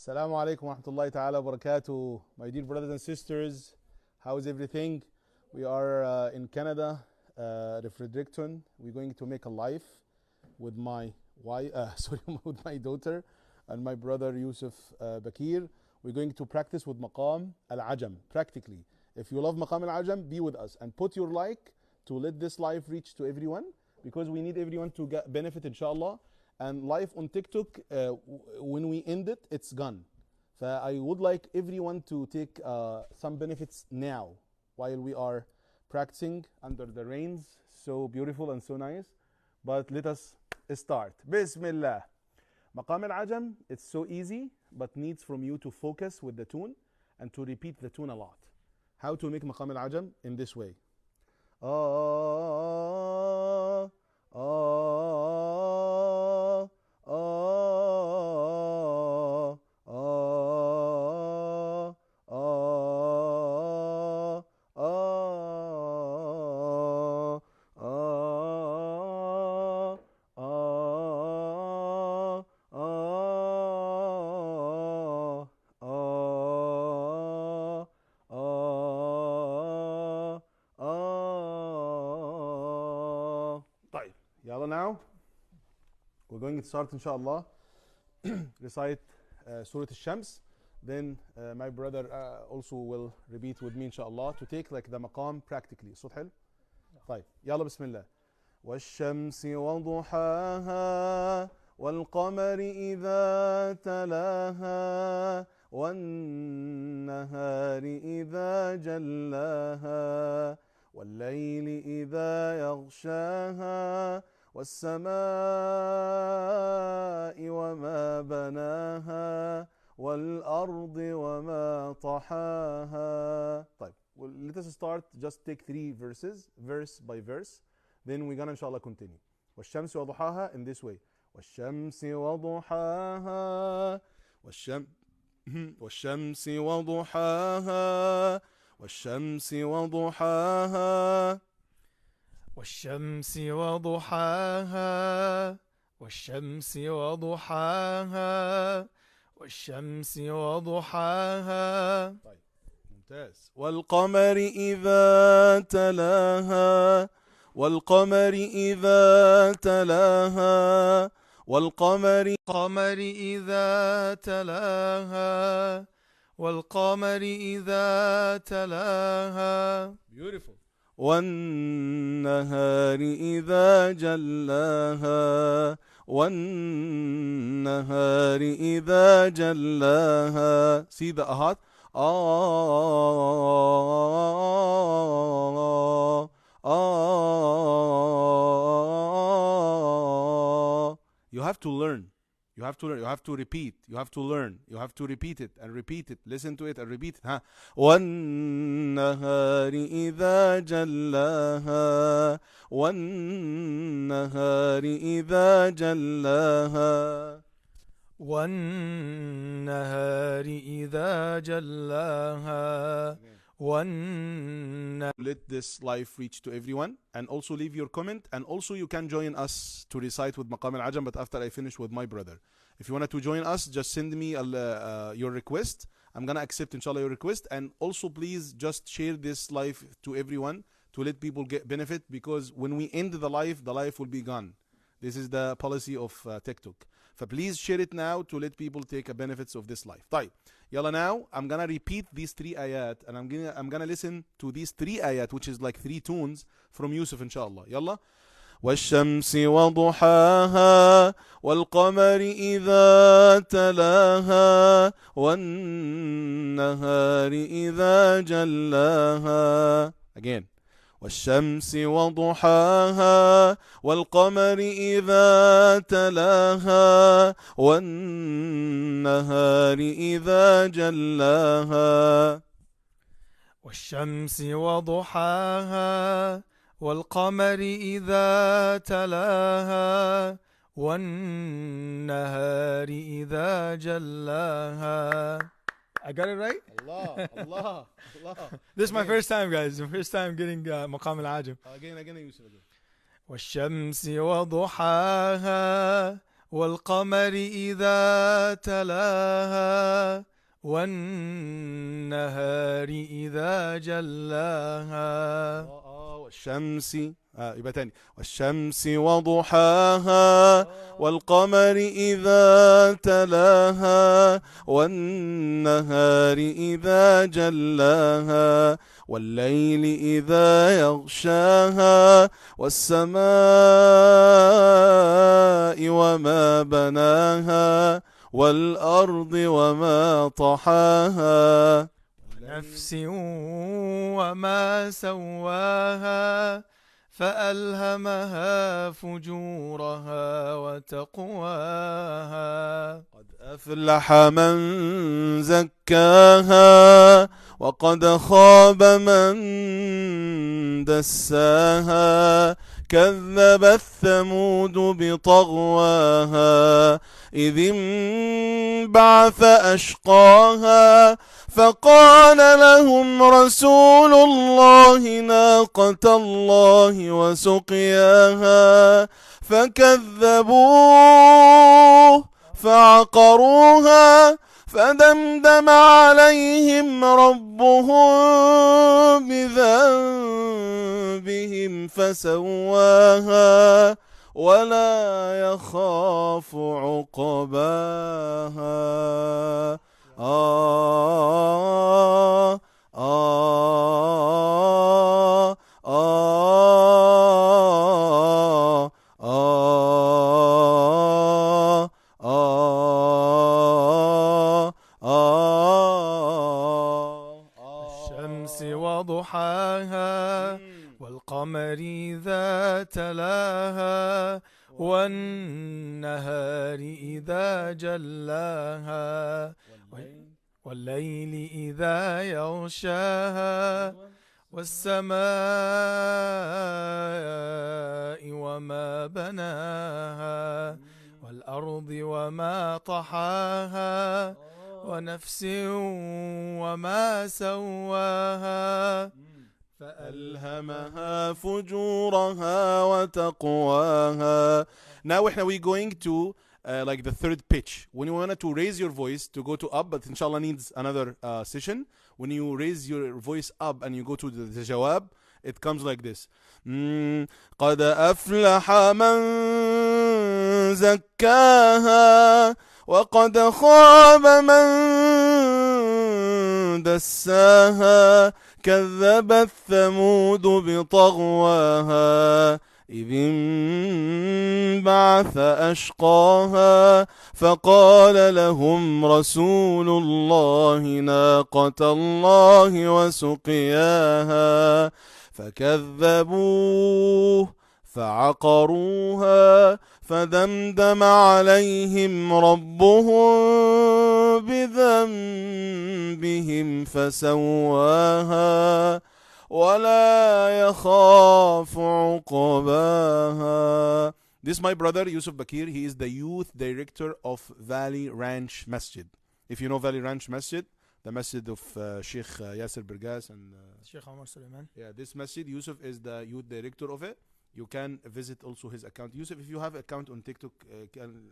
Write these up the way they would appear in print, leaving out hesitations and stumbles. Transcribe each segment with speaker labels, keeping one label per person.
Speaker 1: Assalamu alaikum wa rahmatullahi ta'ala wa barakatuh. My dear brothers and sisters, how is everything? We are in Canada, the Fredericton. We're going to make a live with my wife, with my daughter and my brother Yusuf Bakir. We're going to practice with Maqam Al-Ajam, practically. If you love Maqam Al-Ajam, be with us and put your like to let this live reach to everyone, because we need everyone to get benefit, inshallah. And live on TikTok, when we end it, it's gone. So I would like everyone to take some benefits now while we are practicing under the rains. So beautiful and so nice. But let us start. Bismillah. Maqam al-Ajam, it's so easy, but needs from you to focus with the tune and to repeat the tune a lot. How to make Maqam al-Ajam? In this way. Ah, ah, ah, ah, ah, ah, ah, ah, ah, طيب يلا now we're going to start inshallah recite Surah Al-Shams, then my brother also will repeat with me inshallah to take like the maqam practically. الصوت حلو؟ طيب يلا بسم الله. والشمس وضحاها والقمر إذا تلاها والنهار إذا جلاها والليل إذا يغشاها والسماء وما بناها والأرض وما طحاها. طيب, well, let us start, just take 3 verses, verse by verse, then we're gonna inshallah continue. والشمس وضحاها in this way. والشمس وضحاها والشمس وضحاها والشمس وضحاها
Speaker 2: والشمس وضحاها والشمس وضحاها والشمس وضحاها.
Speaker 1: طيب ممتاز. والقمر إذا تلاها والقمر إذا تلاها والقمر
Speaker 2: إذا تلاها والقمر إذا تلاها.
Speaker 1: Beautiful. والنهار إذا جلاها والنهار إذا جلاها. See the ahat. You have to learn. You have to learn. You have to repeat. You have to learn. You have to repeat it and repeat it. Listen to it and repeat it. والنهار إذا جلاها والنهار إذا جلاها
Speaker 2: والنهار إذا جلاها
Speaker 1: Let this live reach to everyone, and also leave your comment, and also you can join us to recite with Maqam al-Ajam, but after I finish with my brother. If you wanted to join us, just send me your request. I'm gonna accept inshallah your request, and also please just share this live to everyone to let people get benefit, because when we end the live will be gone. This is the policy of TikTok. So please share it now to let people take a benefits of this life. طيب يلا now I'm gonna repeat these 3 ayat, and I'm gonna listen to these 3 ayat, which is like 3 tunes from Yusuf inshallah. يلا. والشمس وضحاها والقمر إذا تلاها والنهار إذا جلاها. Again. والشمس وضحاها والقمر إذا تلاها والنهار إذا جلاها.
Speaker 2: والشمس وضحاها والقمر إذا تلاها والنهار إذا جلاها. I got it right?
Speaker 1: Allah, Allah, Allah.
Speaker 2: This is my first time, guys. The first time getting Maqam al-Ajam.
Speaker 1: Again, Yusuf.
Speaker 2: والشمس وضحاها والقمر إذا تلاها والنهار إذا جلاها
Speaker 1: والشمس يبقى تاني والشمس وضحاها والقمر إذا تلاها والنهار إذا جلاها والليل إذا يغشاها والسماء وما بناها والأرض وما طحاها
Speaker 2: نفس وما سواها فألهمها فجورها وتقواها
Speaker 1: قد أفلح من زكاها وقد خاب من دساها كذبت ثمود بطغواها إذ انبعث أشقاها فقال لهم رسول الله ناقة الله وسقياها فكذبوه فعقروها فدمدم عليهم ربهم بذنبهم فسواها ولا يخاف عقباها
Speaker 2: الشمس وضحاها والقمر إذا تلاها والنهار إذا جلاها والليل إذا يغشاها والسماء وما بناها والأرض وما طحاها ونفس وما سواها
Speaker 1: فألهمها فجورها وتقواها. Now we're going to like the third pitch. When you want to raise your voice to go to up, but inshallah needs another session. When you raise your voice up and you go to the jawab, it comes like this. قد أفلح من زكاها وقد خاب من دساها كذبت ثمود بطغواها إذ انبعث أشقاها فقال لهم رسول الله ناقة الله وسقياها فكذبوه فعقروها فدمدم عليهم ربهم بذنبهم فسواها ولا يخاف عقباها. This is my brother Yusuf Bakir. He is the youth director of Valley Ranch Masjid. If you know Valley Ranch Masjid, the masjid of Sheikh Yasser Bergas and
Speaker 2: Sheikh Omar Suleiman.
Speaker 1: Yeah, this masjid, Yusuf is the youth director of it. You can visit also his account. Yusuf, if you have account on TikTok,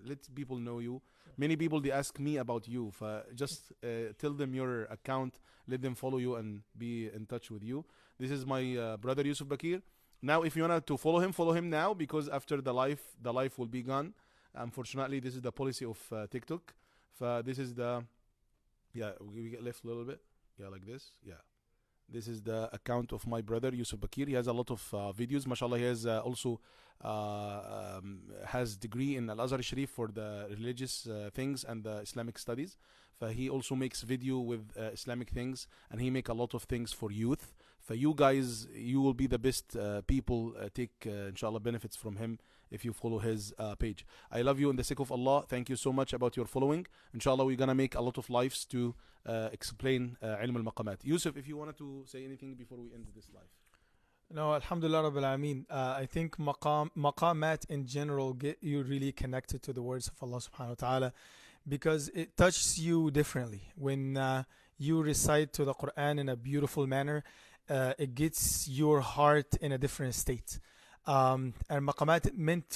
Speaker 1: let people know you. Many people, they ask me about you. Just tell them your account, let them follow you and be in touch with you. This is my brother Yusuf Bakir. Now, if you want to follow him now, because after the life will be gone. Unfortunately, this is the policy of TikTok. This is the, yeah, we get left a little bit. Yeah, like this. Yeah. This is the account of my brother Yusuf Bakir. He has a lot of videos. MashaAllah, he has also has degree in Al-Azhar Sharif for the religious things and the Islamic studies. He also makes video with Islamic things, and he make a lot of things for youth. For you guys, you will be the best people take inshallah benefits from him if you follow his page. I love you in the sake of Allah. Thank you so much about your following. Inshallah, we're gonna make a lot of lives to explain ilm al-maqamat. Yusuf, if you wanted to say anything before we end this live.
Speaker 2: No, Alhamdulillah Rabbil Alameen. I think maqamat in general get you really connected to the words of Allah subhanahu wa ta'ala, because it touches you differently. When you recite to the Quran in a beautiful manner, it gets your heart in a different state. And maqamat meant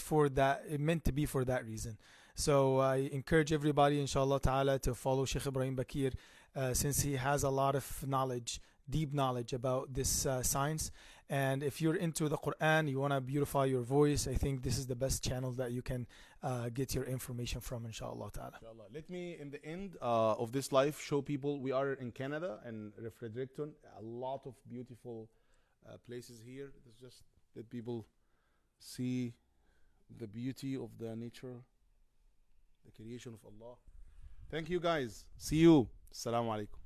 Speaker 2: to be for that reason. So I encourage everybody, inshallah ta'ala, to follow Sheikh Ibrahim Bakir since he has a lot of knowledge, deep knowledge about this science. And if you're into the Quran, you want to beautify your voice, I think this is the best channel that you can get your information from, inshallah ta'ala.
Speaker 1: Inshallah. Let me, in the end of this life, show people we are in Canada and Fredericton. A lot of beautiful places here. Let's just let people see the beauty of the nature, the creation of Allah. Thank you guys. See you. Assalamu alaikum.